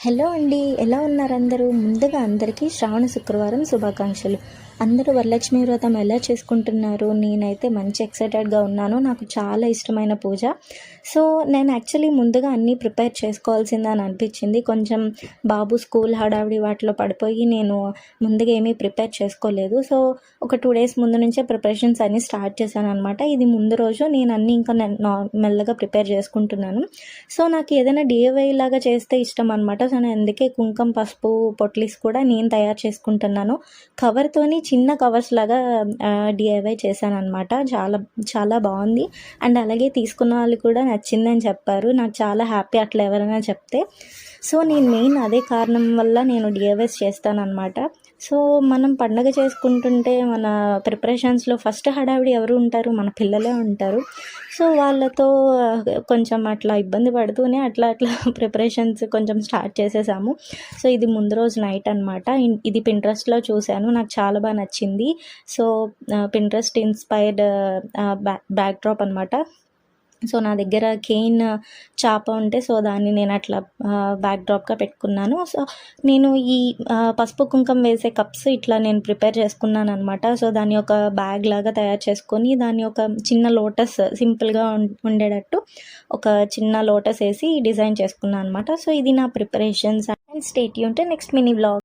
Hello అండి, ఎలా ఉన్నారు అందరూ? ముందుగా అందరికీ శ్రావణ శుక్రవారం శుభాకాంక్షలు. అందరూ వరలక్ష్మి వ్రతం ఎలా చేసుకుంటున్నారు? నేనైతే మంచి ఎక్సైటెడ్గా ఉన్నాను. నాకు చాలా ఇష్టమైన పూజ. సో నేను యాక్చువల్లీ ముందుగా అన్నీ ప్రిపేర్ చేసుకోవాల్సిందని అనిపించింది. కొంచెం బాబు స్కూల్ హడావిడి వాటిలో పడిపోయి నేను ముందుగా ఏమీ ప్రిపేర్ చేసుకోలేదు. సో ఒక 2 డేస్ ముందు నుంచే ప్రిపరేషన్స్ అన్నీ స్టార్ట్ చేశాను అనమాట. ఇది ముందు రోజు నేను అన్నీ ఇంకా మెల్లగా ప్రిపేర్ చేసుకుంటున్నాను. సో నాకు ఏదైనా డిఐవై లాగా చేస్తే ఇష్టం అనమాట. సో నేను అందుకే కుంకుమ, పసుపు, పొట్లీస్ కూడా నేను తయారు చేసుకుంటున్నాను. కవర్తోని చిన్న కవర్స్ లాగా డిఐవై చేశాను అనమాట. చాలా చాలా బాగుంది. అండ్ అలాగే తీసుకున్న వాళ్ళు కూడా నచ్చిందని చెప్పారు. నాకు చాలా హ్యాపీ అట్లా ఎవరైనా చెప్తే. సో నేను మెయిన్ అదే కారణం వల్ల నేను డిఐవైస్ చేస్తానన్నమాట. సో మనం పండగ చేసుకుంటుంటే మన ప్రిపరేషన్స్లో ఫస్ట్ హడావిడి ఎవరు ఉంటారు? మన పిల్లలే ఉంటారు. సో వాళ్ళతో కొంచెం అట్లా ఇబ్బంది పడుతూనే అట్లా ప్రిపరేషన్స్ కొంచెం స్టార్ట్ చేసేసాము. సో ఇది ముందు రోజు నైట్ అనమాట. ఇది పింట్రెస్ట్లో చూశాను, నాకు చాలా బాగా నచ్చింది. So Pinterest inspired back drop అనమాట. సో నా దగ్గర కేన్ చాప ఉంటే సో దాన్ని నేను అట్లా బ్యాక్ డ్రాప్గా పెట్టుకున్నాను. సో నేను ఈ పసుపు కుంకుమ వేసే కప్స్ ఇట్లా నేను ప్రిపేర్ చేసుకున్నాను అనమాట. సో దాన్ని ఒక బ్యాగ్ లాగా తయారు చేసుకొని దాన్ని ఒక చిన్న లోటస్ సింపుల్గా ఉండేటట్టు ఒక చిన్న లోటస్ వేసి డిజైన్ చేసుకున్నాను అనమాట. సో ఇది నా preparations. And stay tuned to next mini vlog.